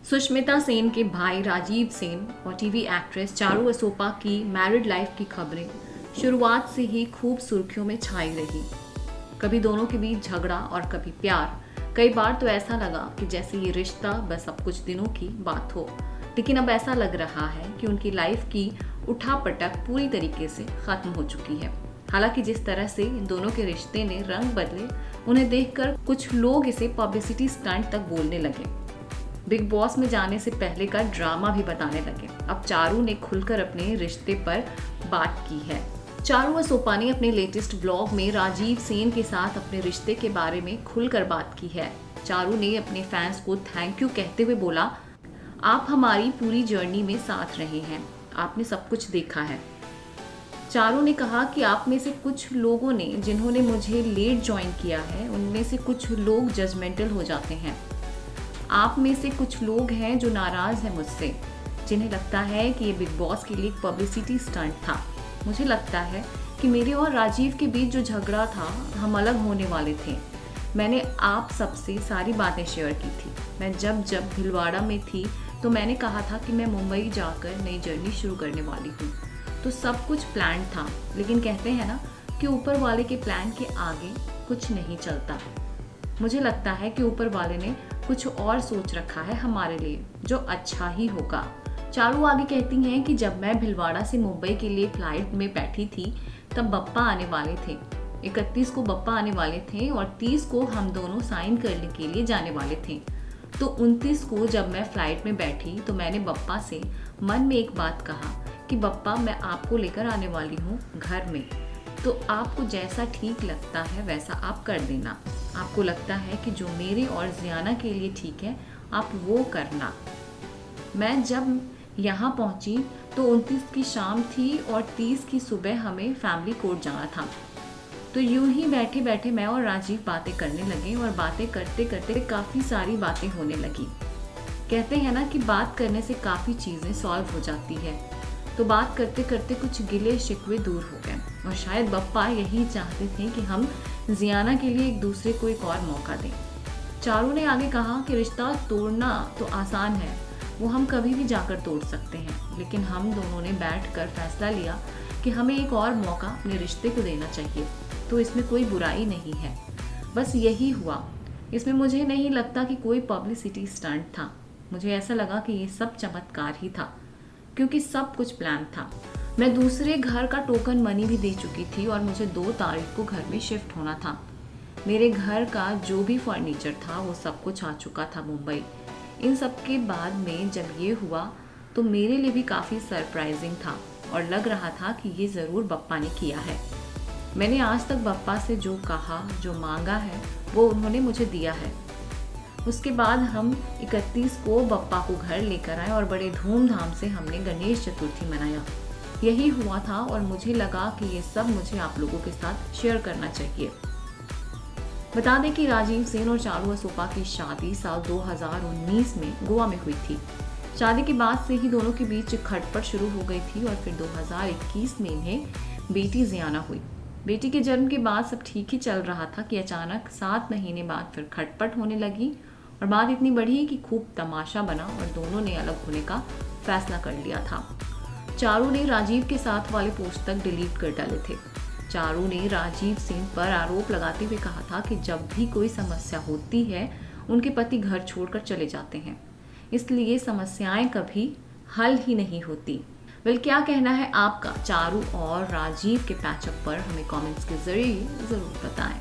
सुष्मिता सेन के भाई राजीव सेन और टीवी एक्ट्रेस चारू असोपा की मैरिड लाइफ की खबरें शुरुआत से ही खूब सुर्खियों में छाई रही। कभी दोनों के बीच झगड़ा और कभी प्यार। कई बार तो ऐसा लगा कि जैसे ये रिश्ता बस अब कुछ दिनों की बात हो, लेकिन अब ऐसा लग रहा है कि उनकी लाइफ की उठापटक पूरी तरीके से खत्म हो चुकी है। हालांकि जिस तरह से इन दोनों के रिश्ते ने रंग बदले, उन्हें देखकर कुछ लोग इसे पब्लिसिटी स्टंट तक बोलने लगे। बिग बॉस में जाने से पहले का ड्रामा भी बताने लगे। अब चारू ने खुलकर अपने रिश्ते पर बात की है। चारू असोपा ने अपने लेटेस्ट व्लॉग में राजीव सेन के साथ अपने रिश्ते के बारे में खुलकर बात की है। चारू ने अपने फैंस को थैंक यू कहते हुए बोला, आप हमारी पूरी जर्नी में साथ रहे हैं, आपने सब कुछ देखा है। चारू ने कहा कि आप में से कुछ लोगों ने जिन्होंने मुझे लेट ज्वाइन किया है, उनमें से कुछ लोग जजमेंटल हो जाते हैं। आप में से कुछ लोग हैं जो नाराज हैं मुझसे, जिन्हें लगता है कि ये बिग बॉस के लिए एक पब्लिसिटी स्टंट था। मुझे लगता है कि मेरे और राजीव के बीच जो झगड़ा था, हम अलग होने वाले थे। मैंने आप सबसे सारी बातें शेयर की थी। मैं जब भिलवाड़ा में थी तो मैंने कहा था कि मैं मुंबई जाकर नई जर्नी शुरू करने वाली हूँ। तो सब कुछ प्लान था, लेकिन कहते हैं ना कि ऊपर वाले के प्लान के आगे कुछ नहीं चलता। मुझे लगता है कि ऊपर वाले ने कुछ और सोच रखा है हमारे लिए, जो अच्छा ही होगा। चारू आगे कहती हैं कि जब मैं भिलवाड़ा से मुंबई के लिए फ्लाइट में बैठी थी, तब बप्पा आने वाले थे। 31 को बप्पा आने वाले थे और 30 को हम दोनों साइन करने के लिए जाने वाले थे। तो 29 को जब मैं फ्लाइट में बैठी तो मैंने बप्पा से मन में एक बात कहा कि बप्पा, मैं आपको लेकर आने वाली हूँ घर में, तो आपको जैसा ठीक लगता है वैसा आप कर देना। आपको लगता है कि जो मेरे और जियाना के लिए ठीक है, आप वो करना। मैं जब यहाँ पहुँची तो 29 की शाम थी और 30 की सुबह हमें फैमिली कोर्ट जाना था। तो यूं ही बैठे बैठे मैं और राजीव बातें करने लगे और बातें करते करते काफ़ी सारी बातें होने लगी। कहते हैं ना कि बात करने से काफ़ी चीज़ें सॉल्व हो जाती है। तो बात करते करते कुछ गिले शिकवे दूर हो गए और शायद बप्पा यही चाहते थे कि हम जियाना के लिए एक दूसरे को एक और मौका दें। चारू ने आगे कहा कि रिश्ता तोड़ना तो आसान है, वो हम कभी भी जाकर तोड़ सकते हैं, लेकिन हम दोनों ने बैठकर फैसला लिया कि हमें एक और मौका अपने रिश्ते को देना चाहिए। तो इसमें कोई बुराई नहीं है, बस यही हुआ। इसमें मुझे नहीं लगता कि कोई पब्लिसिटी स्टंट था। मुझे ऐसा लगा कि ये सब चमत्कार ही था, क्योंकि सब कुछ प्लान था। मैं दूसरे घर का टोकन मनी भी दे चुकी थी और मुझे 2 तारीख को घर में शिफ्ट होना था। मेरे घर का जो भी फर्नीचर था वो सब कुछ आ चुका था मुंबई। इन सब के बाद में जब ये हुआ तो मेरे लिए भी काफ़ी सरप्राइजिंग था और लग रहा था कि ये ज़रूर बप्पा ने किया है। मैंने आज तक बप्पा से जो कहा, जो मांगा है, वो उन्होंने मुझे दिया है। उसके बाद हम 31 को बप्पा को घर लेकर आए और बड़े धूमधाम से हमने गणेश चतुर्थी मनाया। यही हुआ था और मुझे लगा कि ये सब मुझे आप लोगों के साथ शेयर करना चाहिए। बता दें कि राजीव सेन और चारू असोपा की शादी साल 2019 में गोवा में हुई थी। शादी के बाद से ही दोनों के बीच खटपट शुरू हो गई थी और फिर 2021 में इन्हें बेटी जियाना हुई। बेटी के जन्म के बाद सब ठीक ही चल रहा था कि अचानक 7 महीने बाद फिर खटपट होने लगी और बात इतनी बढ़ी कि खूब तमाशा बना और दोनों ने अलग होने का फैसला कर लिया था। चारू ने राजीव के साथ वाले पोस्ट तक डिलीट कर डाले थे। चारू ने राजीव सेन पर आरोप लगाते हुए कहा था कि जब भी कोई समस्या होती है, उनके पति घर छोड़कर चले जाते हैं, इसलिए समस्याएं कभी हल ही नहीं होती। क्या कहना है आपका चारू और राजीव के पैचअप पर? हमें कमेंट्स के जरिए ज़रूर बताएं।